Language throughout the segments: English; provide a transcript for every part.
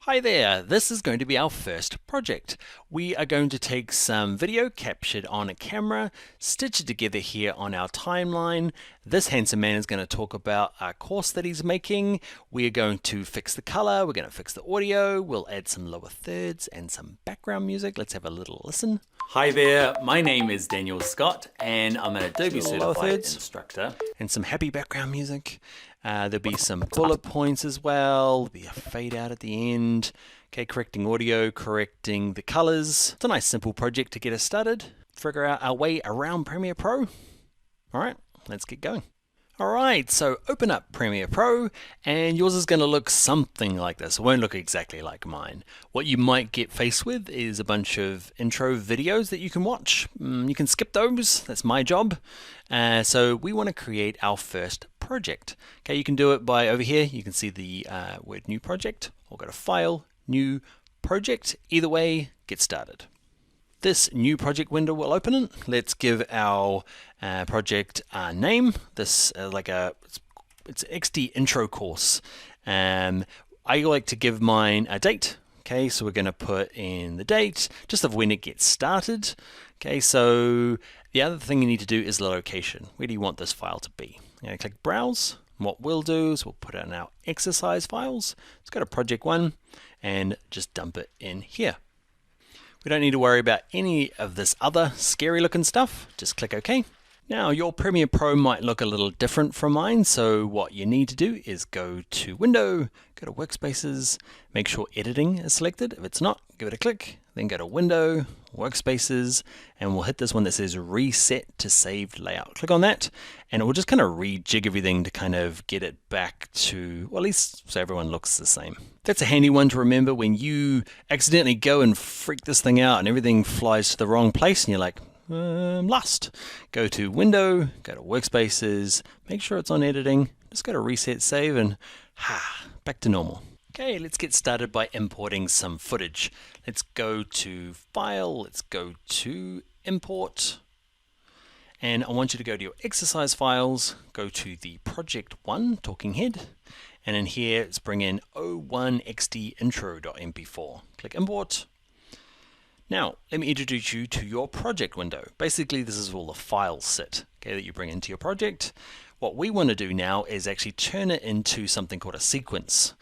Hi there, this is going to be our first project. We are going to take some video captured on a camera, stitch it together here on our timeline. This handsome man is going to talk about a course that he's making. We are going to fix the color, we're going to fix the audio, we'll add some lower thirds and some background music. Let's have a little listen. Hi there, my name is Daniel Scott and I'm an Adobe certified instructor. And some happy background music. There'll be some bullet points as well. There'll be a fade out at the end. Okay, correcting audio, correcting the colors. It's a nice simple project to get us started. Figure out our way around Premiere Pro. All right, let's get going. All right, so open up Premiere Pro and yours is going to look something like this. It won't look exactly like mine. What you might get faced with is a bunch of intro videos that you can watch. You can skip those, that's my job. So we want to create our first project. Okay, you can do it by over here. You can see the word new project. We'll go to File, New Project. Either way, get started. This new project window will open it. Let's give our project a name. This it's an XD intro course. I like to give mine a date. Okay, so we're going to put in the date just of when it gets started. Okay, so the other thing you need to do is the location. Where do you want this file to be? I'm going to click Browse. And what we'll do is we'll put it in our exercise files. Let's go to Project 1 and just dump it in here. We don't need to worry about any of this other scary looking stuff. Just click OK. Now your Premiere Pro might look a little different from mine, so what you need to do is go to Window, go to Workspaces, make sure Editing is selected. If it's not, give it a click, then go to Window, Workspaces, and we'll hit this one that says Reset to Saved Layout. Click on that, and it will just kind of rejig everything to kind of get it back to, well, at least so everyone looks the same. That's a handy one to remember when you accidentally go and freak this thing out and everything flies to the wrong place and you're like, lost. Go to Window, go to Workspaces, make sure it's on Editing, just go to Reset Save and back to normal. Okay, let's get started by importing some footage. Let's go to File, let's go to Import, and I want you to go to your exercise files, go to the Project 1 talking head, and in here let's bring in o1xdintro.mp4. Click Import. Now, let me introduce you to your project window. Basically, this is where all the files sit, okay, that you bring into your project. What we want to do now is actually turn it into something called a sequence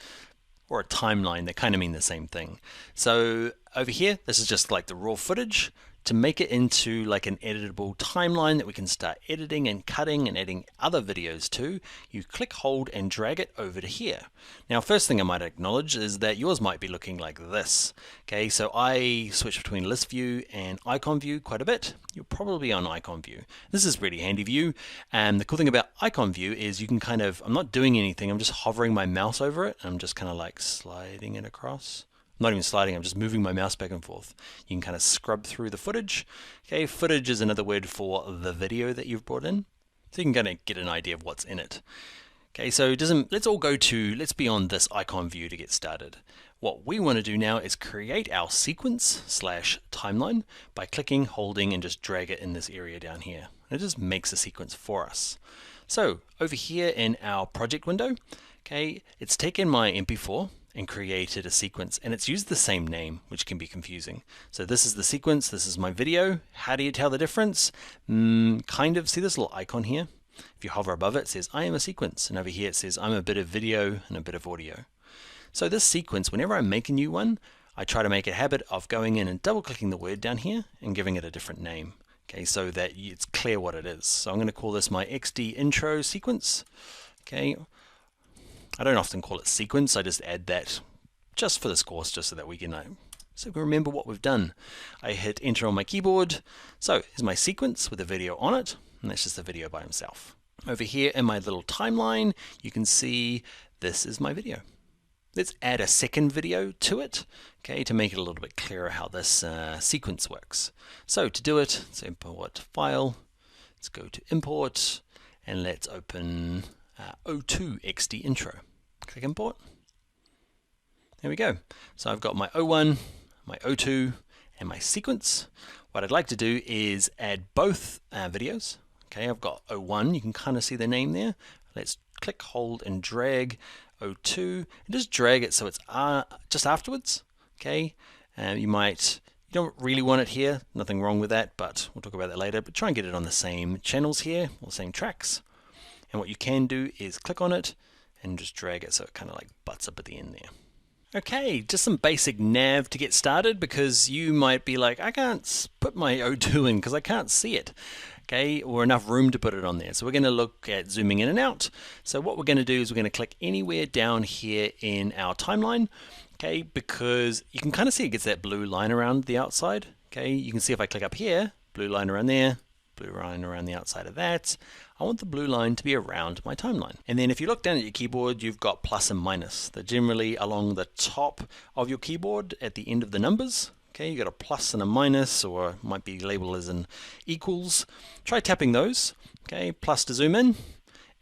or a timeline. They kind of mean the same thing. So over here, this is just like the raw footage. To make it into like an editable timeline that we can start editing and cutting and adding other videos to, you click, hold, and drag it over to here. Now, first thing I might acknowledge is that yours might be looking like this. Okay, so I switch between list view and icon view quite a bit. You're probably on icon view. This is really handy view. And the cool thing about icon view is you can kind of, I'm not doing anything, I'm just hovering my mouse over it. I'm just kind of like sliding it across. I'm not even sliding, I'm just moving my mouse back and forth. You can kind of scrub through the footage. Okay, footage is another word for the video that you've brought in. So you can kind of get an idea of what's in it. Okay, so let's be on this icon view to get started. What we want to do now is create our sequence / timeline by clicking, holding, and just drag it in this area down here. It just makes a sequence for us. So over here in our project window, okay, it's taken my MP4 and created a sequence, and it's used the same name, which can be confusing. So this is the sequence, this is my video. How do you tell the difference? Kind of, see this little icon here? If you hover above it, it says I am a sequence, and over here it says I'm a bit of video and a bit of audio. So this sequence, whenever I make a new one, I try to make a habit of going in and double clicking the word down here and giving it a different name. Okay, so that it's clear what it is. So I'm going to call this my XD intro sequence. Okay. I don't often call it sequence, I just add that just for this course, just so that we can remember what we've done. I hit enter on my keyboard. So here's my sequence with a video on it, and that's just the video by himself. Over here in my little timeline, you can see this is my video. Let's add a second video to it, okay, to make it a little bit clearer how this sequence works. So to do it, let's import file, let's go to import, and let's open O2XD intro. Click import. There we go. So I've got my O1, my O2, and my sequence. What I'd like to do is add both videos. Okay, I've got O1. You can kind of see the name there. Let's click, hold, and drag 02, and just drag it so it's just afterwards. Okay, you don't really want it here, nothing wrong with that, but we'll talk about that later. But try and get it on the same channels here, or the same tracks. And what you can do is click on it and just drag it so it kind of like butts up at the end there. Okay, just some basic nav to get started, because you might be like, I can't put my O2 in because I can't see it. Okay, or enough room to put it on there. So we're going to look at zooming in and out. So what we're going to do is we're going to click anywhere down here in our timeline. Okay, because you can kind of see it gets that blue line around the outside. Okay, you can see if I click up here, blue line around there, blue line around the outside of that. I want the blue line to be around my timeline. And then if you look down at your keyboard, you've got plus and minus. They're generally along the top of your keyboard at the end of the numbers. Okay, you got a plus and a minus, or it might be labeled as an equals. Try tapping those. Okay, plus to zoom in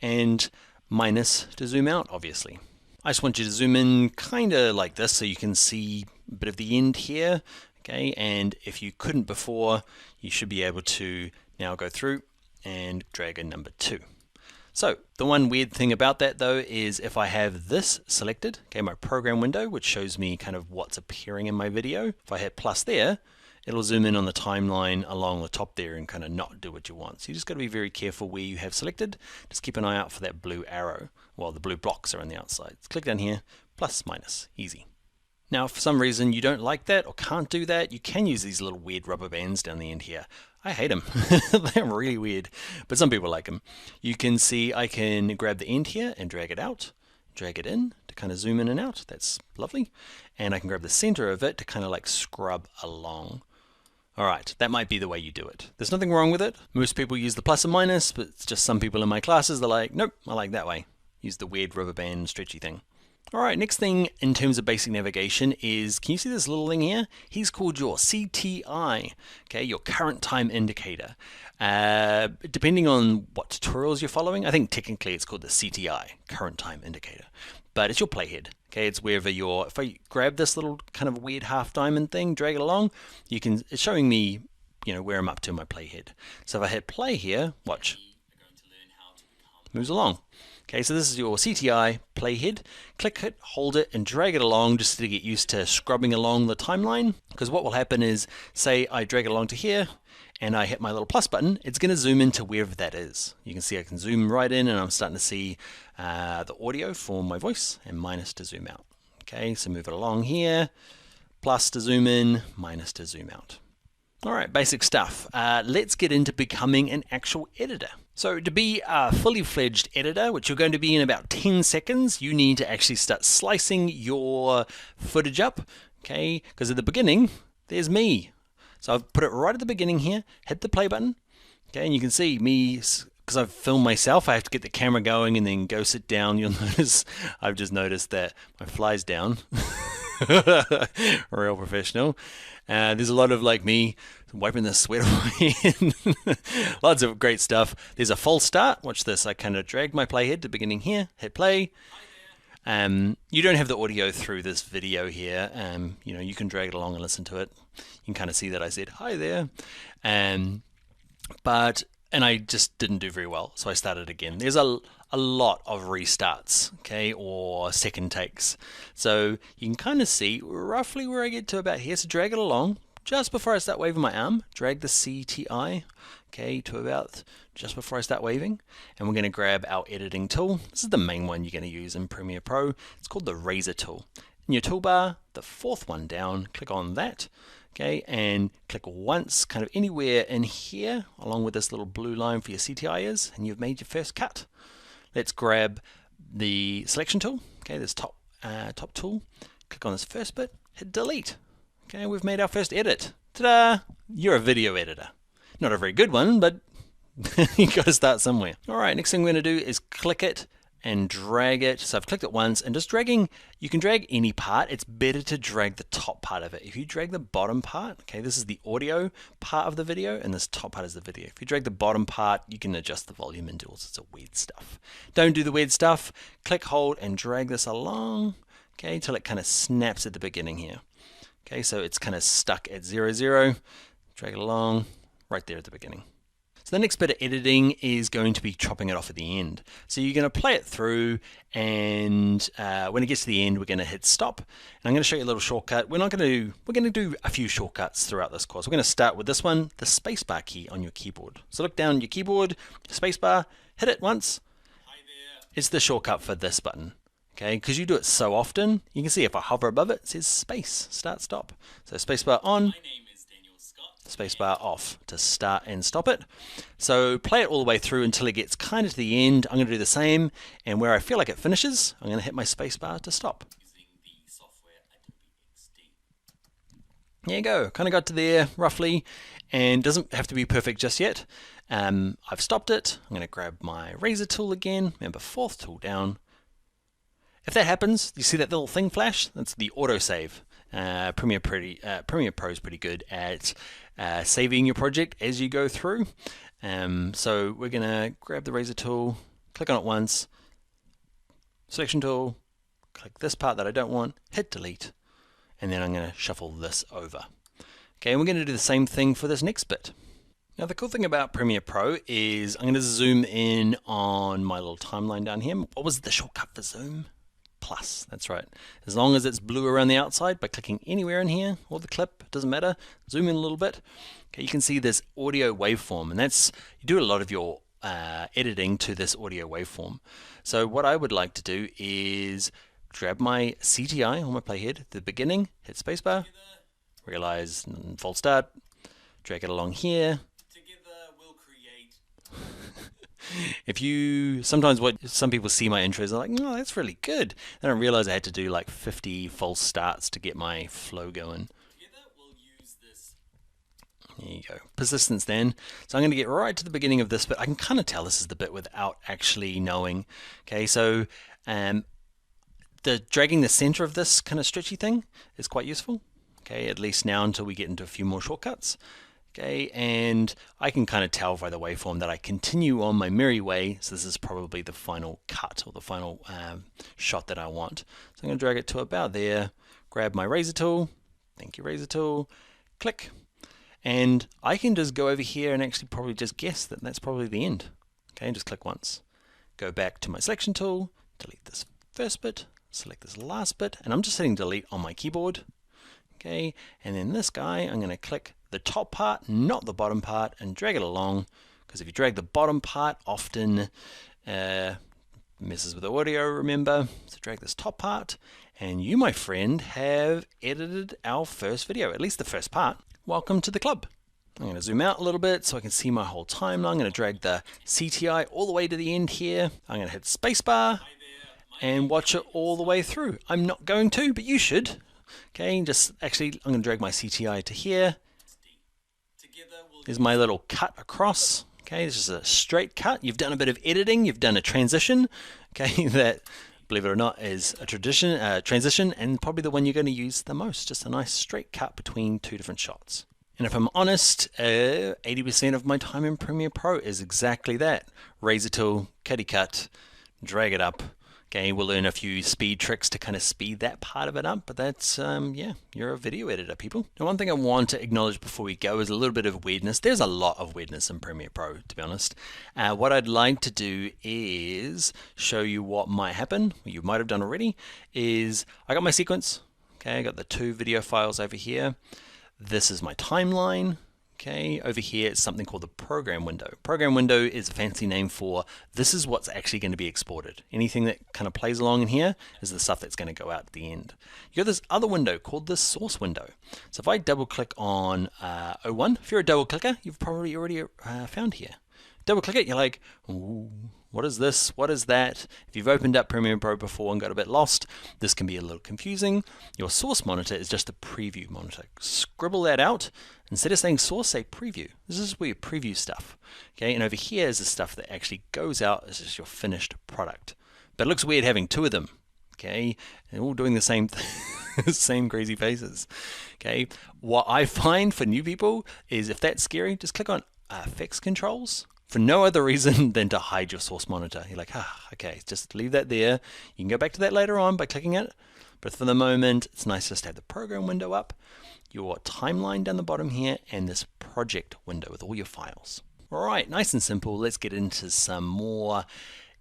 and minus to zoom out, obviously. I just want you to zoom in kind of like this so you can see a bit of the end here. Okay, and if you couldn't before, you should be able to now go through and drag a number 2. So the one weird thing about that though is if I have this selected, okay, my program window, which shows me kind of what's appearing in my video, if I hit plus there, it'll zoom in on the timeline along the top there and kind of not do what you want. So you just got to be very careful where you have selected. Just keep an eye out for that blue arrow, while the blue blocks are on the outside. Click down here, plus, minus, easy. Now, if for some reason you don't like that or can't do that, you can use these little weird rubber bands down the end here. I hate them. They're really weird, but some people like them. You can see I can grab the end here and drag it out, drag it in to kind of zoom in and out. That's lovely. And I can grab the center of it to kind of like scrub along. All right, that might be the way you do it. There's nothing wrong with it. Most people use the plus and minus, but it's just some people in my classes, they're like, nope, I like that way. Use the weird rubber band stretchy thing. All right, next thing in terms of basic navigation is, can you see this little thing here? He's called your CTI, okay, your current time indicator. Depending on what tutorials you're following, I think technically it's called the CTI, current time indicator, but it's your playhead. Okay, it's wherever you're, if I grab this little kind of weird half diamond thing, drag it along, it's showing me, where I'm up to in my playhead. So if I hit play here, watch, moves along. Okay, so this is your CTI playhead. Click it, hold it, and drag it along just to get used to scrubbing along the timeline. Because what will happen is, say I drag it along to here, and I hit my little plus button, it's going to zoom into wherever that is. You can see I can zoom right in, and I'm starting to see the audio for my voice, and minus to zoom out. Okay, so move it along here, plus to zoom in, minus to zoom out. All right, basic stuff. Let's get into becoming an actual editor. So to be a fully fledged editor, which you're going to be in about 10 seconds, you need to actually start slicing your footage up, okay? Because at the beginning, there's me. So I've put it right at the beginning here, hit the play button, okay? And you can see me, because I've filmed myself, I have to get the camera going and then go sit down. You'll notice, I've just noticed that my fly's down. Real professional. There's a lot of like me wiping the sweat away. Lots of great stuff. There's a false start. Watch this. I kind of drag my playhead to beginning here, hit play. You don't have the audio through this video here. You can drag it along and listen to it. You can kind of see that I said hi there. And I just didn't do very well, so I started again. There's a lot of restarts, okay, or second takes. So you can kind of see roughly where I get to about here. So drag it along. Just before I start waving my arm, drag the CTI, okay, to about just before I start waving. And we're going to grab our editing tool. This is the main one you're going to use in Premiere Pro. It's called the Razor tool. In your toolbar, the fourth one down, click on that. Okay, and click once, kind of anywhere in here, along with this little blue line for your CTI is, and you've made your first cut. Let's grab the selection tool, okay, this top tool, click on this first bit, hit delete. Okay, we've made our first edit. Ta-da! You're a video editor. Not a very good one, but you got to start somewhere. All right, next thing we're going to do is click it and drag it. So I've clicked it once, and just dragging, you can drag any part. It's better to drag the top part of it. If you drag the bottom part, okay, this is the audio part of the video, and this top part is the video. If you drag the bottom part, you can adjust the volume and do all sorts of weird stuff. Don't do the weird stuff. Click, hold, and drag this along, okay, till it kind of snaps at the beginning here. Okay, so it's kind of stuck at 0, 0. Drag it along right there at the beginning. So the next bit of editing is going to be chopping it off at the end. So you're going to play it through, and when it gets to the end, we're going to hit stop. And I'm going to show you a little shortcut. We're going to do a few shortcuts throughout this course. We're going to start with this one, the spacebar key on your keyboard. So look down your keyboard, spacebar, hit it once. Hi there. It's the shortcut for this button. Okay, because you do it so often, you can see if I hover above it, it says space, start, stop. So spacebar on, My name is Daniel Scott. spacebar off to start and stop it. So play it all the way through until it gets kind of to the end. I'm going to do the same, and where I feel like it finishes, I'm going to hit my spacebar to stop. Using the software Adobe XD. There you go, kind of got to there roughly, and doesn't have to be perfect just yet. I've stopped it. I'm going to grab my razor tool again, remember fourth tool down. If that happens, you see that little thing flash? That's the autosave. Premiere Pro is pretty good at saving your project as you go through. So we're going to grab the razor tool, click on it once, selection tool, click this part that I don't want, hit delete, and then I'm going to shuffle this over. Okay, and we're going to do the same thing for this next bit. Now the cool thing about Premiere Pro is I'm going to zoom in on my little timeline down here. What was the shortcut for zoom? Plus, that's right. As long as it's blue around the outside, by clicking anywhere in here, or the clip, doesn't matter, zoom in a little bit. Okay, you can see this audio waveform, and that's, you do a lot of your editing to this audio waveform. So what I would like to do is grab my CTI on my playhead at the beginning, hit spacebar, realize false start, drag it along here. Together we'll create. If you, sometimes what some people see my intros are like, no, that's really good. They don't realize I had to do like 50 false starts to get my flow going. Together we'll use this. There you go. Persistence then. So I'm going to get right to the beginning of this bit. I can kind of tell this is the bit without actually knowing. Okay, so the dragging the center of this kind of stretchy thing is quite useful. Okay, at least now until we get into a few more shortcuts. Okay, and I can kind of tell by the waveform that I continue on my merry way, so this is probably the final cut or the final shot that I want. So I'm going to drag it to about there, grab my razor tool, thank you razor tool, click, and I can just go over here and actually probably just guess that that's probably the end. Okay, and just click once. Go back to my selection tool, delete this first bit, select this last bit, and I'm just hitting delete on my keyboard. Okay, and then this guy, I'm going to click the top part, not the bottom part, and drag it along, because if you drag the bottom part, often messes with the audio, remember. So drag this top part, and you, my friend, have edited our first video, at least the first part. Welcome to the club. I'm going to zoom out a little bit so I can see my whole timeline. I'm going to drag the CTI all the way to the end here. I'm going to hit spacebar and watch it all the way through. I'm not going to, but you should. Okay, just actually, I'm going to drag my CTI to here. There's my little cut across. Okay, this is a straight cut. You've done a bit of editing. You've done a transition. Okay, that, believe it or not, is a transition, and probably the one you're going to use the most. Just a nice straight cut between two different shots. And if I'm honest, 80% of my time in Premiere Pro is exactly that. Razor tool, cutty cut, drag it up. Okay, we'll learn a few speed tricks to kind of speed that part of it up, but that's, yeah, you're a video editor, people. Now, one thing I want to acknowledge before we go is a little bit of weirdness. There's a lot of weirdness in Premiere Pro, to be honest. What I'd like to do is show you what might happen, what you might have done already, is I got my sequence. Okay, I got the two video files over here. This is my timeline. Okay, over here it's something called the program window. Program window is a fancy name for this is what's actually going to be exported. Anything that kind of plays along in here is the stuff that's going to go out at the end. You got this other window called the source window. So if I double click on O1, if you're a double clicker, you've probably already found here. Double click it, you're like, ooh, what is this? What is that? If you've opened up Premiere Pro before and got a bit lost, this can be a little confusing. Your source monitor is just a preview monitor. Scribble that out. Instead of saying source, say preview. This is where you preview stuff. Okay, and over here is the stuff that actually goes out. This is your finished product. But it looks weird having two of them. Okay, they're all doing the same same crazy faces. Okay, what I find for new people is if that's scary, just click on effects controls. For no other reason than to hide your source monitor. You're like, okay, just leave that there. You can go back to that later on by clicking it. But for the moment, it's nice just to have the program window up, your timeline down the bottom here, and this project window with all your files. All right, nice and simple. Let's get into some more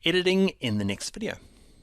editing in the next video.